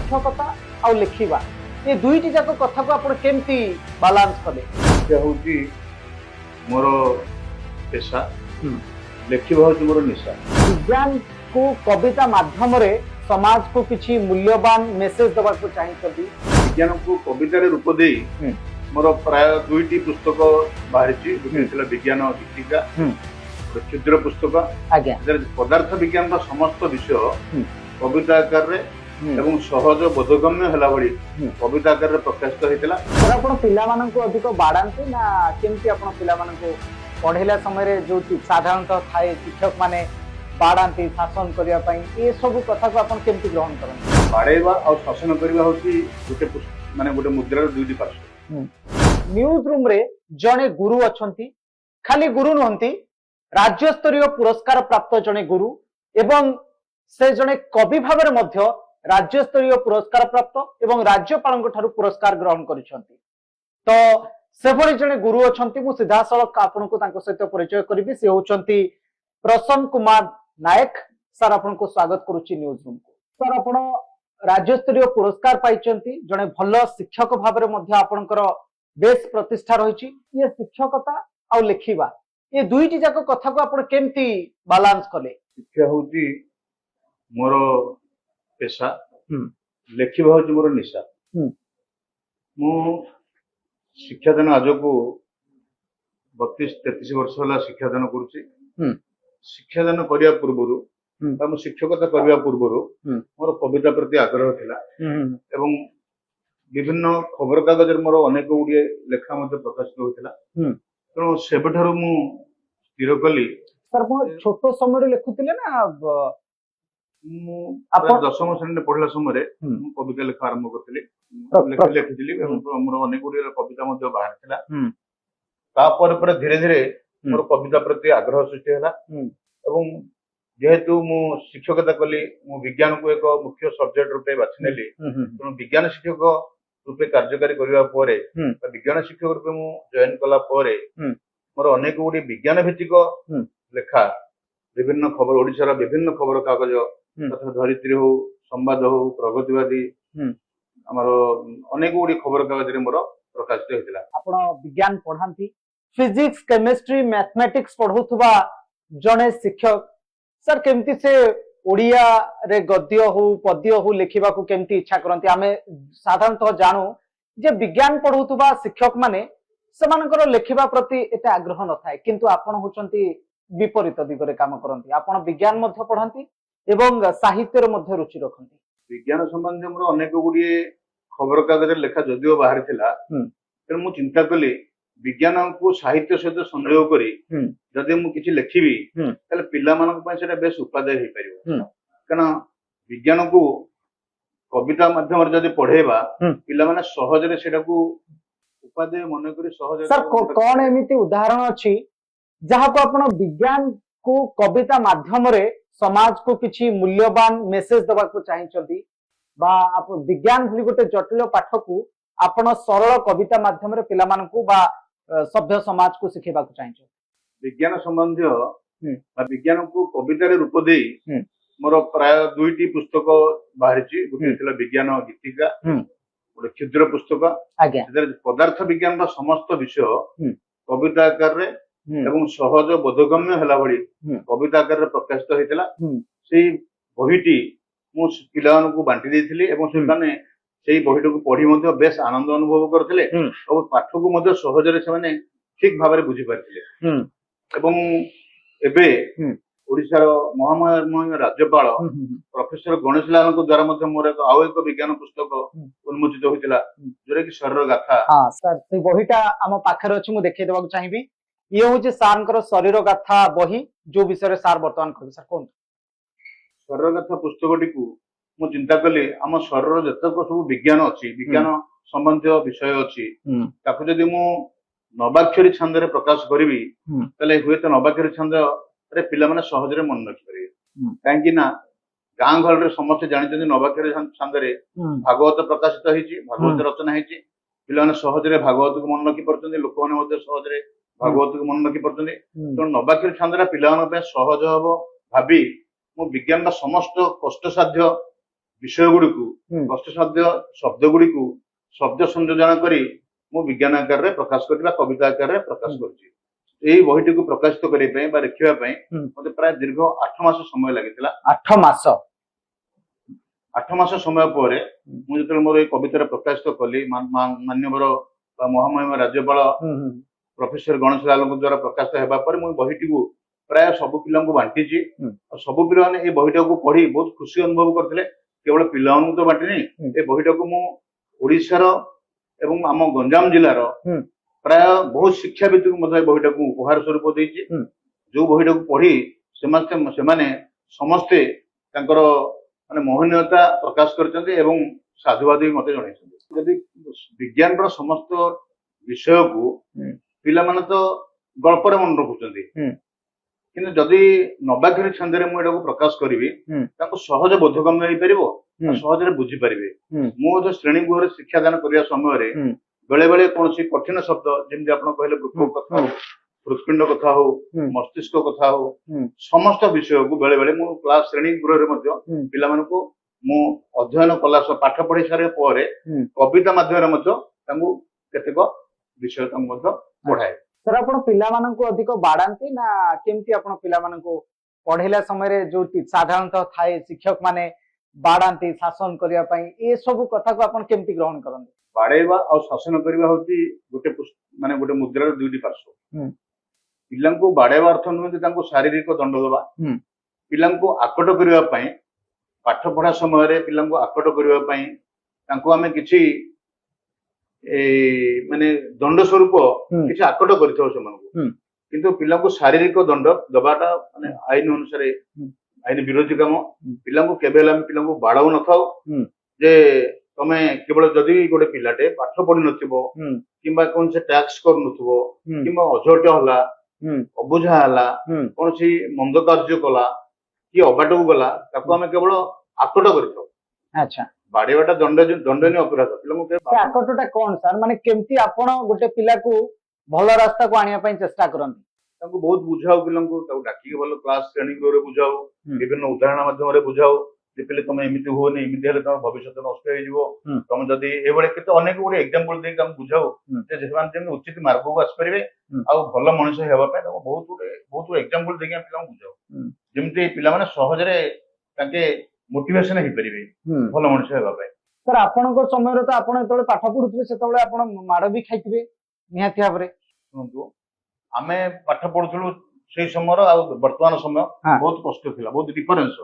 शिक्षकता आ लिखिबा ये दुईटी जाक कथा को आपण केमती बैलेंस कले हूँ मोर पेशा लिखा हूँ मोर निशा। विज्ञान को कविता माध्यम रे समाज को किछि मूल्यवान मेसेज दबा को चाहिए विज्ञान को कवितार रूप दे मोर प्राय दुईटी पुस्तक बाहरी गोटे विज्ञान गीतिका क्षुद्र पुस्तक आज्ञा पदार्थ विज्ञान का समस्त विषय कविता आकार रे एवं सहज बोधगम्य हला भली कविता आकार रे प्रकाशित होइतिला। सर आपण पिला मानन को अधिक बाडांती ना केमती आपण पिला मानन को पढेला समय रे जो साधारणतः थाए शिक्षक माने बाडांती शासन करिया पई ए सब कथा को आपण केमती ग्रहण करन बाडेबा और शासन करिवा होती गोटे माने गोटे मुद्रार दुईटी पार्श्व। न्यूज रूम रे जणे गुरु अछंती खाली गुरु नहंती राज्य स्तरीय पुरस्कार प्राप्त जणे गुरु एवं से जणे कवि भाबरे मध्य राज्य स्तरीय पुरस्कार प्राप्त एवं राज्यपाल ठारू पुरस्कार ग्रहण करिसंती। तो से भली जणे गुरु अछंती मु सीधा सळक आपनको तांको सहित परिचय करिबी। से होचंती प्रसन्न कुमार नायक। सर आपनको स्वागत करूची न्यूज रूम को। सर आपण राज्य स्तरीय पुरस्कार पाइचंती जणे भलो शिक्षक भाबरे मध्य आपनकर बेस प्रतिष्ठा रहिची। ये शिक्षकता आ लिखिबा ये दुईटी जाक कथा को आपण केमती बैलेंस कले शिक्षा हूँ मोर पेशा लिखा हूँ मोर निशा। मु शिक्षादान आज को 32-33 वर्ष है शिक्षादान करुच्ची। शिक्षादान करने पूर्व शिक्षकता करने पूर्व मोर कविता प्रति आग्रह थिला एवं विभिन्न खबर कागज मोर अनेक गुड़िए लेखा प्रकाशित होता तेणु से स्थिर कली। सर छोट समय लिखुले ना दशम श्रेणी पढ़ला समय कविता लेखा आरंभ करी लिखी मोर अनेक गुड़िए कविता बाहर धीरे धीरे मोर कविता प्रति आग्रह सृष्टि है। जेहेतु मु शिक्षकता कली मु विज्ञान को एक मुख्य सब्जेक्ट रूपे बाछि नेली तेणु विज्ञान शिक्षक रूपे कार्यकारी करने विज्ञान शिक्षक रूपे मु जॉइन कला मोर अनेक गुड़ी विज्ञान भित्तिक लेखा विभिन्न खबर ओडिशार विभिन्न खबर कागज तथा धरित्री हो संवाद हो प्रगतिवादी आमर अनेक गुड़ी खबर कागज रे मोर प्रकाशित होइतिला। आपण विज्ञान पढ़ांती फिजिक्स केमिस्ट्री मैथमेटिक्स पढ़ौथुबा जणे शिक्षक सर केमती से ओडिया रे गद्य हो पद्य हो लिखिबा को केमती इच्छा करंती। आमे साधारणतः जानू जे विज्ञान पढ़ौथुबा शिक्षक माने सेमानकर लिखिबा प्रति एते आग्रह न थाए किंतु आपण होचंती विपरीत दिगरे काम करंती। आपण विज्ञान मध्य पढ़ांती एवं साहित्य रे मध्य रुचि रखंती। विज्ञान संबंधी मोर अनेक गुड़िए खबर कागज लेखा जदिओ बाहर थिला तेणु मु चिंता कली विज्ञान को साहित्य सहित संयोग करी जदि मु किछि लिखिबी ताले पिला मानक पय सेटा बेस उपादेय हे परिबो कारण विज्ञान को कविता माध्यम रे जदि पढ़ेबा पिला माने सहज रे सेटा को उपादेय मन करी सहज। सर कोन एमिति उदाहरण अछि जहा को आपण विज्ञान को कविता माध्यम रे समाज को किछि मूल्यवान मेसेज दबा को चाहिचंती बा आप विज्ञान भली गोटे जटिल पाठ को आपण सरल कविता माध्यम रे पिला मानकू बा सभ्य समाज को सिखेबा को चाहिचो। विज्ञान संबंधी विज्ञान को कवितार रूप दे मोर प्राय दुईटी पुस्तक बाहरी गोटे विज्ञान गीतिका गोटे क्षुद्र पुस्तक आज्ञा पदार्थ विज्ञान का समस्त विषय कविता आकार रे एवं सहज बोधगम्य हला भली कविता आकार रे प्रकाशित होइतिला। सेही बहीटी मु पिलान को बांटी देथिली एवं से माने सेही बहीटी को पढ़ी मध्य बेस आनंद अनुभव करथिले और पाठ को मध्य सहज रे से माने ठीक भाबरे बुझी पारथिले एवं एबे ओडिशार महामहिम राज्यपाल प्रोफेसर गणेश लाल द्वारा मोर आउ एक विज्ञान पुस्तक उन्मोचित होइतिला जोरे कि शरीर गाथा। हां सर से बहीटा हम पाखर अछि मु देखै देबाक चाहिबी। ये होचे सारंकर शरीर गाथा बही जो विषय रे सार वर्तमान कहबे। सर कोन शरीर गाथा पुस्तकटी को मु चिंता कली आम शरीर जतक सब विज्ञान अछि विज्ञान संबंधी विषय अछि ताकू जदि मु नवाक्षरी छंद रे प्रकाश करिवि तले हुए तो नवाक्षरी छंद रे पिला माने सहज रे मन रखि परिबे काहेकि ना गां घर रे समस्त जानिछन नवाक्षरी छंद रे भागवत प्रकाशित होईछि भागवत रचना होईछि पिला माने सहज रे भागवत को मन रखि परछन लोक माने मध्ये सहज रे भागवत को मन रखि परछन तो नवाक्षरी छंद रे पिला माने सहज हबो भाबी मु विज्ञान का समस्त कष्टसाध्य ବିଷୟ ଗୁଡିକୁ କଷ୍ଟସାଧ୍ୟ ଶବ୍ଦ ଗୁଡିକୁ ଶବ୍ଦ ସଂଯୋଜନ କରି ମୁଁ ବିଜ୍ଞାନ ଆକାରରେ ପ୍ରକାଶ କରିଛି ବା କବିତା ଆକାରରେ ପ୍ରକାଶ କରିଛି। ଏଇ ବହିଟିକୁ ପ୍ରକାଶିତ କରିବା ପାଇଁ ବା ଲେଖିବା ପାଇଁ ମତେ ପ୍ରାୟ ଦୀର୍ଘ 8 ମାସ ସମୟ ଲାଗିଥିଲା। 8 ମାସ 8 ମାସ ସମୟ ପରେ ମୁଁ ଯେତେବେଳେ ମୋର ଏଇ କବିତାରେ ପ୍ରକାଶିତ କଲି ମାନ୍ୟବର ବା ମହାମହିମ ରାଜ୍ୟପାଳ ପ୍ରଫେସର ଗଣେଶ ଲାଲଙ୍କ ଦ୍ୱାରା ପ୍ରକାଶିତ ହେବା ପରେ ମୁଁ ବହିଟିକୁ ପ୍ରାୟ ସବୁ ପିଲାଙ୍କୁ ବାଣ୍ଟିଛି। ଆଉ ସବୁ ପିଲାମାନେ ଏଇ ବହିଟାକୁ ପଢି ବହୁତ ଖୁସି ଅନୁଭବ କରିଥିଲେ। କେବଳ ପିଲାମାନଙ୍କୁ ତ ବାଣ୍ଟିନି, ଏ ବହିଟାକୁ ମୁଁ ଓଡିଶାର ଏବଂ ଆମ ଗଞ୍ଜାମ ଜିଲ୍ଲାର ପ୍ରାୟ ବହୁତ ଶିକ୍ଷାବିତଙ୍କୁ ମଧ୍ୟ ଏ ବହିଟାକୁ ଉପହାର ସ୍ୱରୂପ ଦେଇଛି। ଯୋଉ ବହିଟାକୁ ପଢି ସେମାନେ ସମସ୍ତେ ତାଙ୍କର ମାନେ ମୋହନୀୟତା ପ୍ରକାଶ କରିଛନ୍ତି ଏବଂ ସାଧୁବାଦ ବି ମତେ ଜଣାଇଛନ୍ତି। ଯଦି ବିଜ୍ଞାନର ସମସ୍ତ ବିଷୟକୁ ପିଲାମାନେ ତ ଗଳ୍ପରେ ମନେ ରଖୁଛନ୍ତି, କିନ୍ତୁ ଯଦି ନବାକ୍ଷରୀ ଛନ୍ଦରେ ମୁଁ ଏଟାକୁ ପ୍ରକାଶ କରିବି ତାଙ୍କୁ ସହଜ ବୋଧଗମ୍ୟ ହେଇପାରିବ, ସହଜରେ ବୁଝିପାରିବେ। ମୁଁ ମଧ୍ୟ ଶ୍ରେଣୀ ଗୃହରେ ଶିକ୍ଷାଦାନ କରିବା ସମୟରେ ବେଳେ ବେଳେ କୌଣସି କଠିନ ଶବ୍ଦ ଯେମିତି ଆପଣ କହିଲେ ବୃକ୍କ କଥା ହଉ, ହୃତ୍ପିଣ୍ଡ କଥା ହଉ, ମସ୍ତିଷ୍କ କଥା ହଉ, ସମସ୍ତ ବିଷୟକୁ ବେଳେ ବେଳେ ମୁଁ କ୍ଲାସ ଶ୍ରେଣୀ ଗୃହରେ ମଧ୍ୟ ପିଲାମାନଙ୍କୁ ମୁଁ ଅଧ୍ୟୟନ କଲା ପାଠ ପଢି ସାରିବା ପରେ କବିତା ମାଧ୍ୟମରେ ମଧ୍ୟ ତାଙ୍କୁ କେତେକ ବିଷୟ ତାଙ୍କୁ ମଧ୍ୟ ପଢାଏ। ସାର୍ ଆପଣ ପିଲାମାନଙ୍କୁ ଅଧିକ ବାଡାନ୍ତି ନା କେମିତି ଆପଣ ପିଲାମାନଙ୍କୁ ପଢେଇଲା ସମୟରେ ଯୋଉ ସାଧାରଣତଃ ଥାଏ ଶିକ୍ଷକ ମାନେ ବାଡାନ୍ତି ଶାସନ କରିବା ପାଇଁ, ଏ ସବୁ କଥାକୁ ଆପଣ କେମିତି ଗ୍ରହଣ କରନ୍ତି? ବାଡେଇବା ଆଉ ଶାସନ କରିବା ହଉଛି ଗୋଟେ ମୁଦ୍ରାର ଦୁଇଟି ପାର୍ଶ୍ୱ। ପିଲାଙ୍କୁ ବାଡେଇବା ଅର୍ଥ ନୁହେଁ ଯେ ତାଙ୍କୁ ଶାରୀରିକ ଦଣ୍ଡ ଦେବା। ପିଲାଙ୍କୁ ଆକଟ କରିବା ପାଇଁ, ପାଠ ପଢା ସମୟରେ ପିଲାଙ୍କୁ ଆକଟ କରିବା ପାଇଁ ତାଙ୍କୁ ଆମେ କିଛି ମାନେ ଦଣ୍ଡ ସ୍ୱରୂପ କିଛି ଆକଟ କରିଥାଉ ସେମାନଙ୍କୁ। କିନ୍ତୁ ପିଲାଙ୍କୁ ଶାରୀରିକ ଦଣ୍ଡ ଦବାଟା ମାନେ ଆଇନ ଅନୁସାରେ ଆଇନ ବିରୋଧୀ କାମ। ପିଲାଙ୍କୁ କେବେ ହେଲେ ଆମେ ପିଲାଙ୍କୁ ବାଡାଉ ନଥାଉ ଯେ ତମେ କେବଳ ଯଦି ଗୋଟେ ପିଲାଟେ ପାଠ ପଢି ନଥିବ କିମ୍ବା କୌଣସି ଟ୍ୟାକ୍ସ କରୁନଥିବ କିମ୍ବା ଅଝଟ ହେଲା, ଅବୁଝା ହେଲା, କୌଣସି ମନ୍ଦ କାର୍ଯ୍ୟ କଲା କି ଅବାଟକୁ ଗଲା, ତାକୁ ଆମେ କେବଳ ଆକଟ କରିଥାଉ। ଆଚ୍ଛା, ବାଡେଇବାଟା ଦଣ୍ଡନୀୟ ଅପରାଧ। ପିଲାଙ୍କୁ ଆକଟଟା କଣ ସାର୍, ମାନେ କେମିତି ଆପଣ ଗୋଟେ ପିଲାକୁ ଭଲ ରାସ୍ତାକୁ ଆଣିବା ପାଇଁ ଚେଷ୍ଟା କରନ୍ତି? ତାଙ୍କୁ ବହୁତ ବୁଝାଉ, ପିଲାଙ୍କୁ ତାକୁ ଡାକିକି ଭଲ କ୍ଲାସ ଶ୍ରେଣୀ ଗୃହରେ ବୁଝାଉ, ବିଭିନ୍ନ ଉଦାହରଣ ମାଧ୍ୟମରେ ବୁଝାଉ ଯେ ପିଲେ ତମେ ଏମିତି ହୁଅନି, ଏମିତି ହେଲେ ତମ ଭବିଷ୍ୟତ ନଷ୍ଟ ହେଇଯିବ। ତମେ ଯଦି ଏଇଭଳି କେତେ ଅନେକ ଗୁଡେ ଏକ୍ସାମ୍ପଲ ଦେଇକି ତାଙ୍କୁ ବୁଝାଉ ଯେ ସେମାନେ ଯେମିତି ଉଚିତ ମାର୍ଗକୁ ଆସିପାରିବେ ଆଉ ଭଲ ମଣିଷ ହେବା ପାଇଁ ତାଙ୍କୁ ବହୁତ ଗୁଡେ ଏକ୍ସାମ୍ପଲ ଦେଇକି ଆମେ ପିଲାଙ୍କୁ ବୁଝାଉ, ଯେମିତି ପିଲାମାନେ ସହଜରେ ତାଙ୍କେ ମୋଟିଭେସନ ହେଇପାରିବେ ଭଲ ମଣିଷ ହେବା ପାଇଁ। ସାର୍ ଆପଣଙ୍କ ସମୟରେ ତ ଆପଣ ଯେତେବେଳେ ପାଠ ପଢୁଥିବେ ସେତେବେଳେ ଆପଣ ମାଡ ବି ଖାଇଥିବେ ନିହାତି ଭାବରେ। ଶୁଣନ୍ତୁ, ଆମେ ପାଠ ପଢୁଥିଲୁ ସେଇ ସମୟର ଆଉ ବର୍ତ୍ତମାନ ସମୟ ବହୁତ କଷ୍ଟ ଥିଲା, ବହୁତ ଡିଫରେନ୍ସ।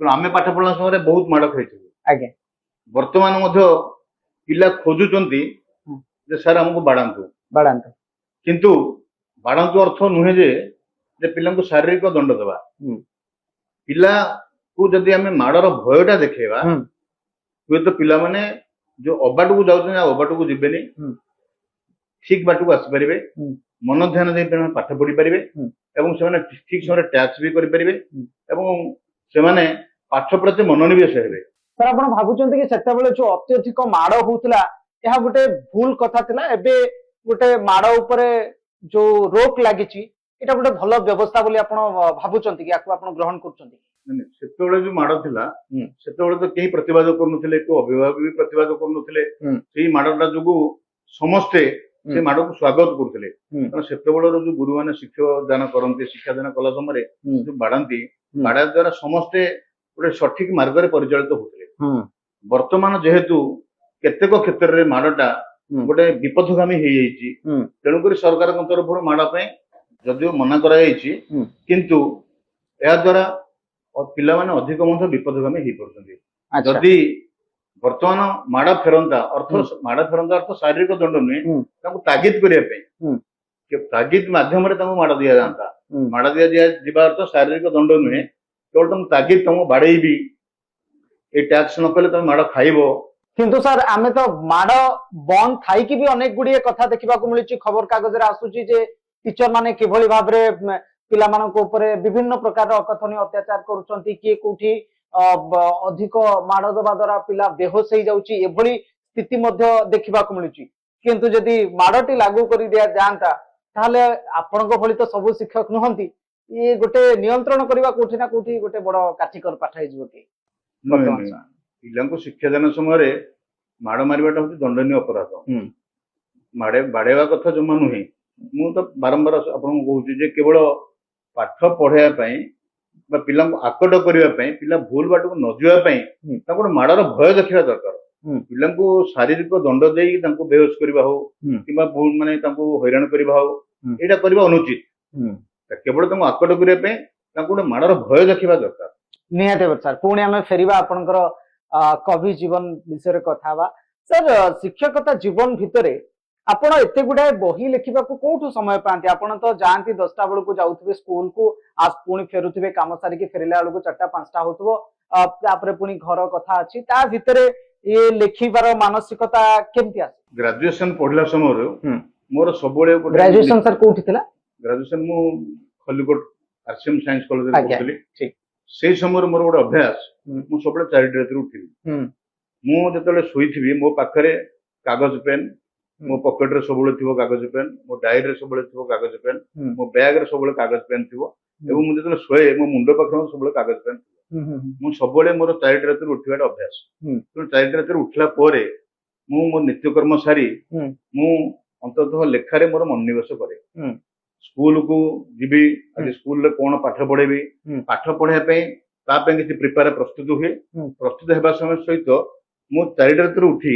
ତେଣୁ ଆମେ ପାଠ ପଢିଲା ସମୟରେ ବହୁତ ମାଡ ଖାଇଥିଲୁ। ଆଜ୍ଞା, ବର୍ତ୍ତମାନ ମଧ୍ୟ ପିଲା ଖୋଜୁଛନ୍ତି ଯେ ସାର୍ ଆମକୁ ବାଡାନ୍ତୁ। କିନ୍ତୁ ବାଡାନ୍ତୁ ଅର୍ଥ ନୁହେଁ ଯେ ପିଲାଙ୍କୁ ଶାରୀରିକ ଦଣ୍ଡ ଦେବା। ପିଲାକୁ ଯଦି ଆମେ ମାଡର ଭୟଟା ଦେଖେଇବା, ହୁଏତ ପିଲାମାନେ ଯୋଉ ଅବାଟକୁ ଯାଉଛନ୍ତି ଆଉ ଅବାଟକୁ ଯିବେନି, ଠିକ ବାଟକୁ ଆସିପାରିବେ, ମନ ଧ୍ୟାନ ଦେଇ ପାଠ ପଢି ପାରିବେ ଏବଂ ସେମାନେ ଠିକ ସମୟରେ ଟ୍ୟାକ୍ସ ବି କରିପାରିବେ ଏବଂ ସେମାନେ ପାଠ ପ୍ରତି ମନୋନିବେଶ ହେବେ। ସାର୍ ଆପଣ ଭାବୁଛନ୍ତି କି ସେତେବେଳେ ଯୋଉ ଅତ୍ୟଧିକ ମାଡ ହଉଥିଲା ଏହା ଗୋଟେ ଭୁଲ କଥା ଥିଲା, ଏବେ ଗୋଟେ ମାଡ ଉପରେ ଯୋଉ ରୋକ ଲାଗିଛି ଏଇଟା ଗୋଟେ ଭଲ ବ୍ୟବସ୍ଥା ବୋଲି ଆପଣ ଭାବୁଛନ୍ତି କି, ୟାକୁ ଆପଣ ଗ୍ରହଣ କରୁଛନ୍ତି? ସେତେବେଳେ ଯୋଉ ମାଡ ଥିଲା ସେତେବେଳେ ତ କେହି ପ୍ରତିବାଦ କରୁନଥିଲେ, କୋଉ ଅଭିଭାବକ ବି ପ୍ରତିବାଦ କରୁନଥିଲେ। ସେଇ ମାଡଟା ଯୋଗୁ ସମସ୍ତେ ସେ ମାଡକୁ ସ୍ୱାଗତ କରୁଥିଲେ। କାରଣ ସେତେବେଳର ଯୋଉ ଗୁରୁମାନେ ଶିକ୍ଷାଦାନ କରନ୍ତି, ଶିକ୍ଷାଦାନ କଲା ସମୟରେ ଯୋଉ ବାଡାନ୍ତି, ବାଡା ଦ୍ଵାରା ସମସ୍ତେ ଗୋଟେ ସଠିକ ମାର୍ଗରେ ପରିଚାଳିତ ହଉଥିଲେ। ବର୍ତ୍ତମାନ ଯେହେତୁ କେତେକ କ୍ଷେତ୍ରରେ ମାଡଟା ଗୋଟେ ବିପଥଗାମୀ ହେଇଯାଇଛି, ତେଣୁକରି ସରକାରଙ୍କ ତରଫରୁ ମାଡ ପାଇଁ ଯଦିଓ ମନା କରାଯାଇଛି, କିନ୍ତୁ ଏହା ଦ୍ଵାରା ପିଲାମାନେ ଅଧିକ ମଧ୍ୟ ବିପଦଗାମୀ ହେଇପାରୁଛନ୍ତି। ଯଦି ବର୍ତ୍ତମାନ ମାଡ ଫେରନ୍ତା ଅର୍ଥ ଶାରୀରିକ ଦଣ୍ଡ ନୁହେଁ, ତାଙ୍କୁ ତାଗିଦ କରିବା ପାଇଁ ତାଗିଦ ମାଧ୍ୟମରେ ତାଙ୍କୁ ମାଡ ଦିଆଯାଆନ୍ତା। ମାଡ ଦିଆଯିବା ଅର୍ଥ ଶାରୀରିକ ଦଣ୍ଡ ନୁହେଁ, କେବଳ ତମକୁ ତାଗିଦ, ତମକୁ ବାଡେଇବି, ଏଇ ଟ୍ୟାକ୍ସ ନ କଲେ ତମେ ମାଡ ଖାଇବ। କିନ୍ତୁ ସାର୍ ଆମେ ତ ମାଡ ବନ୍ଦ ଥାଇକି ବି ଅନେକ ଗୁଡିଏ କଥା ଦେଖିବାକୁ ମିଳୁଛି, ଖବର କାଗଜରେ ଆସୁଛି ଯେ ଟିଚର ମାନେ କିଭଳି ଭାବରେ ପିଲାମାନଙ୍କ ଉପରେ ବିଭିନ୍ନ ପ୍ରକାର ଅକଥନୀୟ ଅତ୍ୟାଚାର କରୁଛନ୍ତି, କିଏ କୋଉଠି ଅଧିକ ମାଡ ଦେବା ଦ୍ୱାରା ପିଲା ବେହୋସ ହେଇଯାଉଛି, ଏଭଳି ସ୍ଥିତି ମଧ୍ୟ ଦେଖିବାକୁ ମିଳୁଛି। କିନ୍ତୁ ଯଦି ମାଡଟି ଲାଗୁ କରି ଦିଆଯାଆନ୍ତା ତାହେଲେ ଆପଣଙ୍କ ଭଳି ତ ସବୁ ଶିକ୍ଷକ ନୁହନ୍ତି, ଇଏ ଗୋଟେ ନିୟନ୍ତ୍ରଣ କରିବା କୋଉଠି ନା କୋଉଠି ଗୋଟେ ବଡ କାଠିକର ପାଠ ହେଇଯିବ କି? ପିଲାଙ୍କୁ ଶିକ୍ଷାଦାନ ସମୟରେ ମାଡ଼ ମାରିବାଟା ହଉଛି ଦଣ୍ଡନୀୟ ଅପରାଧ। ବାଡେଇବା କଥା ଜମା ନୁହେଁ। ମୁଁ ତ ବାରମ୍ବାର ଆପଣଙ୍କୁ କହୁଛି ଯେ କେବଳ ପାଠ ପଢେଇବା ପାଇଁ ବା ପିଲାଙ୍କୁ ଆକଟ କରିବା ପାଇଁ, ପିଲା ଭୁଲ ବାଟକୁ ନ ଯିବା ପାଇଁ ତାଙ୍କୁ ଗୋଟେ ମାଡର ଭୟ ଦେଖିବା ଦରକାର। ପିଲାଙ୍କୁ ଶାରୀରିକ ଦଣ୍ଡ ଦେଇ ତାଙ୍କୁ ବେହୋସ କରିବା ହଉ କିମ୍ବା ଭୁଲ ମାନେ ତାଙ୍କୁ ହଇରାଣ କରିବା ହଉ, ଏଇଟା କରିବା ଅନୁଚିତ। କେବଳ ତାଙ୍କୁ ଆକଟ କରିବା ପାଇଁ ତାଙ୍କୁ ଗୋଟେ ମାଡର ଭୟ ଦେଖିବା ଦରକାର। ନିହାତି ଭାବେ ସାର୍, ପୁଣି ଆମେ ଫେରିବା ଆପଣଙ୍କର କବି ଜୀବନ ବିଷୟରେ କଥା ହବା। ସାର୍, ଶିକ୍ଷକତା ଜୀବନ ଭିତରେ ଆପଣ ଏତେ ଗୁଡାଏ ବହି ଲେଖିବାକୁ କୋଉଠୁ ସମୟ ପାଆନ୍ତି? ଆପଣ ତ ଯାଆନ୍ତି 10ଟା ବେଳକୁ ଯାଉଥିବେ ସ୍କୁଲକୁ, ପୁଣି ଫେରୁଥିବେ କାମ ସାରିକି, ଫେରିଲା ବେଳକୁ 4ଟା 5ଟା ହଉଥିବ, ତାପରେ ପୁଣି ଘର କଥା ଅଛି, ତା ଭିତରେ ଇଏ ଲେଖିବାର ମାନସିକତା କେମିତି ଆସେ? ଗ୍ରାଜୁଏସନ ପଢିଲା ସମୟରେ ମୋର ସବୁବେଳେ ଗ୍ରାଜୁଏସନ ସାର୍ କୋଉଠି ଥିଲା? ଗ୍ରାଜୁଏସନ ମୁଁ ଖଲିକୋଟ RCM ସାଇନ୍ସ କଲେଜରେ ପଢୁଥିଲି। ଠିକ। ସେଇ ସମୟରେ ମୋର ଗୋଟେ ଅଭ୍ୟାସ, ମୁଁ ସବୁବେଳେ 4ଟି ରାତିରୁ ଉଠିବି। ମୁଁ ଯେତେବେଳେ ଶୋଇଥିବି ମୋ ପାଖରେ କାଗଜ ପେନ୍, ମୋ ପକେଟରେ ସବୁବେଳେ ଥିବ କାଗଜ ପେନ୍, ମୋ ଡାଏରୀରେ ସବୁବେଳେ ଥିବ କାଗଜ ପେନ୍, ମୋ ବ୍ୟାଗରେ ସବୁବେଳେ କାଗଜ ପେନ୍ ଥିବ, ଏବଂ ମୁଁ ଯେତେବେଳେ ଶୋଏ ମୋ ମୁଣ୍ଡ ପାଖରେ ସବୁବେଳେ କାଗଜ ପେନ୍ ଥିବ। ମୁଁ ସବୁବେଳେ ମୋର 4ଟି ରାତିରୁ ଉଠିବାଟା ଅଭ୍ୟାସ। ତେଣୁ 4ଟି ରାତିରୁ ଉଠିଲା ପରେ ମୁଁ ମୋ ନିତ୍ୟକର୍ମ ସାରି ମୁଁ ଅନ୍ତତଃ ଲେଖାରେ ମୋର ମନୋନିବେଶ କରେ। ସ୍କୁଲକୁ ଯିବି, ଆଜି ସ୍କୁଲରେ କଣ ପାଠ ପଢେଇବି, ପାଠ ପଢେଇବା ପାଇଁ ତା ପାଇଁ କିଛି ପ୍ରସ୍ତୁତ ହୁଏ। ପ୍ରସ୍ତୁତ ହେବା ସମୟ ସହିତ ମୁଁ 4ଟି ରାତିରୁ ଉଠି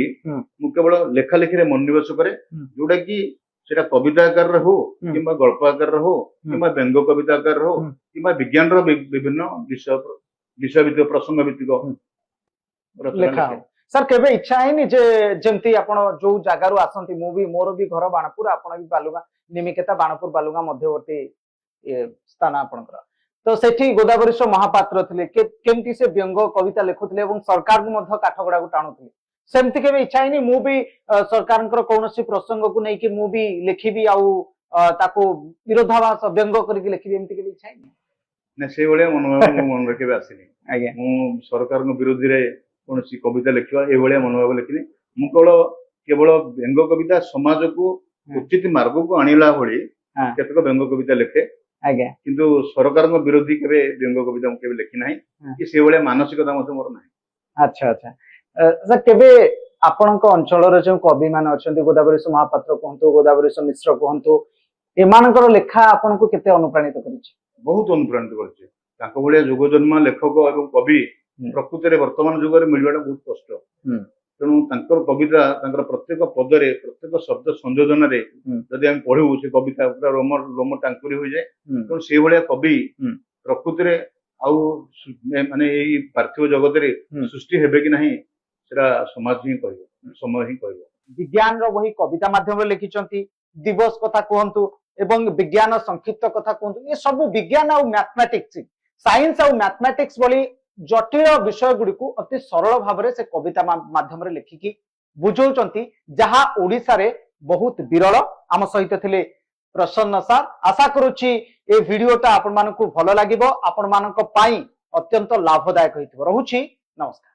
ମୁଁ କେବଳ ଲେଖା ଲେଖିରେ ମନୋନିବେଶ କରେ, ଯୋଉଟା କି ସେଟା କବିତା ଆକାରରେ ହଉ କିମ୍ବା ଗଳ୍ପ ଆକାରରେ ହଉ କିମ୍ବା ବ୍ୟଙ୍ଗ କବିତା ଆକାରରେ ହଉ କିମ୍ବା ବିଜ୍ଞାନର ବିଭିନ୍ନ ବିଷୟ ଭିତ୍ତିକ ପ୍ରସଙ୍ଗ ଭିତ୍ତିକ ଲେଖା ହଉ। ସାର୍, କେବେ ଇଚ୍ଛା ହେଇନି ଯେ ଯେମିତି ଆପଣ ଯୋଉ ଜାଗାରୁ ଆସନ୍ତି, ମୋର ବି ଘର ବାଣପୁର, ଆପଣ ବି ବାଲୁଗାଁ ନିମିକେତା, ବାଣପୁର ବାଲୁଗାଁ ମଧ୍ୟବର୍ତ୍ତୀ ସ୍ଥାନ ଆପଣଙ୍କର, ତ ସେଠି ଗୋଦାବରୀଶ ମହାପାତ୍ର ଥିଲେ, କେମିତି ସେ ବ୍ୟଙ୍ଗ କବିତା ଲେଖୁଥିଲେ ଏବଂ ସରକାରଙ୍କୁ ମଧ୍ୟ କାଠଗଡାକୁ ଟାଣୁଥିଲେ। ସେମିତି କେବେ ଇଚ୍ଛା ହେଇନି ମୁଁ ବି ସରକାରଙ୍କର କୌଣସି ପ୍ରସଙ୍ଗକୁ ନେଇକି ମୁଁ ବି ଲେଖିବି ଆଉ ତାକୁ ବିରୋଧାଭାସ ବ୍ୟଙ୍ଗ କରିକି ଲେଖିବି, ଏମିତି କେବେ ଇଚ୍ଛା ହେଇନି? ନା, ସେଇଭଳିଆ ମନୋଭାବ ମୋ ମନରେ କେବେ ଆସିନି। ଆଜ୍ଞା। ମୁଁ ସରକାରଙ୍କ ବିରୋଧରେ କୌଣସି କବିତା ଲେଖିବା ଏଇଭଳିଆ ମନୋଭାବ ଲେଖିନି। ମୁଁ କେବଳ ବ୍ୟଙ୍ଗ କବିତା ସମାଜକୁ ଉଚିତ ମାର୍ଗକୁ ଆଣିଲା ଭଳି କେତେକ ବ୍ୟଙ୍ଗ କବିତା ଲେଖେ। ଆଜ୍ଞା। କିନ୍ତୁ ସରକାରଙ୍କ ବିରୋଧୀ କେବେ ବ୍ୟଙ୍ଗ କବିତା ମୁଁ କେବେ ଲେଖି ନାହିଁ, କି ସେଇଭଳିଆ ମାନସିକତା ମଧ୍ୟ ମୋର ନାହିଁ। ଆଚ୍ଛା ଆଚ୍ଛା। ସାର୍, କେବେ ଆପଣଙ୍କ ଅଞ୍ଚଳରେ ଯୋଉ କବି ମାନେ ଅଛନ୍ତି, ଗୋଦାବରୀଶ ମହାପାତ୍ର କୁହନ୍ତୁ, ଗୋଦାବରୀଶ ମିଶ୍ର କୁହନ୍ତୁ, ଏମାନଙ୍କର ଲେଖା ଆପଣଙ୍କୁ କେତେ ଅନୁପ୍ରାଣିତ କରିଛି? ବହୁତ ଅନୁପ୍ରାଣିତ କରିଛି। ତାଙ୍କ ଭଳିଆ ଯୁଗ ଜନ୍ମ ଲେଖକ ଏବଂ କବି ପ୍ରକୃତରେ ବର୍ତ୍ତମାନ ଯୁଗରେ ମିଳିବାଟା ବହୁତ କଷ୍ଟ। ତେଣୁ ତାଙ୍କର କବିତା, ତାଙ୍କର ପ୍ରତ୍ୟେକ ପଦରେ, ପ୍ରତ୍ୟେକ ଶବ୍ଦ ସଂଯୋଜନରେ ଯଦି ଆମେ ପଢିବୁ, ସେ କବିତା ପୁରା ଲୋମ ଟାଙ୍କୁରି ହୋଇଯାଏ। ତେଣୁ ସେଇଭଳିଆ କବି ପ୍ରକୃତିରେ ଆଉ ମାନେ ଏଇ ପାର୍ଥିବ ଜଗତରେ ସୃଷ୍ଟି ହେବେ କି ନାହିଁ ସେଟା ସମାଜ ହିଁ କହିବ, ସମୟ ହିଁ କହିବ। ବିଜ୍ଞାନର ବହି କବିତା ମାଧ୍ୟମରେ ଲେଖିଛନ୍ତି, ଦିବସ କଥା କୁହନ୍ତୁ ଏବଂ ବିଜ୍ଞାନ ସଂକ୍ଷିପ୍ତ କଥା କୁହନ୍ତୁ, ଏ ସବୁ ବିଜ୍ଞାନ ଆଉ ମ୍ୟାଥମେଟିକ୍ସ, ସାଇନ୍ସ ଆଉ ମ୍ୟାଥମେଟିକ୍ସ ଭଳି ଜଟିଳ ବିଷୟ ଗୁଡିକୁ ଅତି ସରଳ ଭାବରେ ସେ କବିତା ମାଧ୍ୟମରେ ଲେଖିକି ବୁଝଉଛନ୍ତି, ଯାହା ଓଡ଼ିଶାରେ ବହୁତ ବିରଳ। ଆମ ସହିତ ଥିଲେ ପ୍ରସନ୍ନ ସାର୍। ଆଶା କରୁଛି ଏ ଭିଡିଓଟା ଆପଣମାନଙ୍କୁ ଭଲ ଲାଗିବ, ଆପଣମାନଙ୍କ ପାଇଁ ଅତ୍ୟନ୍ତ ଲାଭଦାୟକ ହେଇଥିବ। ରହୁଛି, ନମସ୍କାର।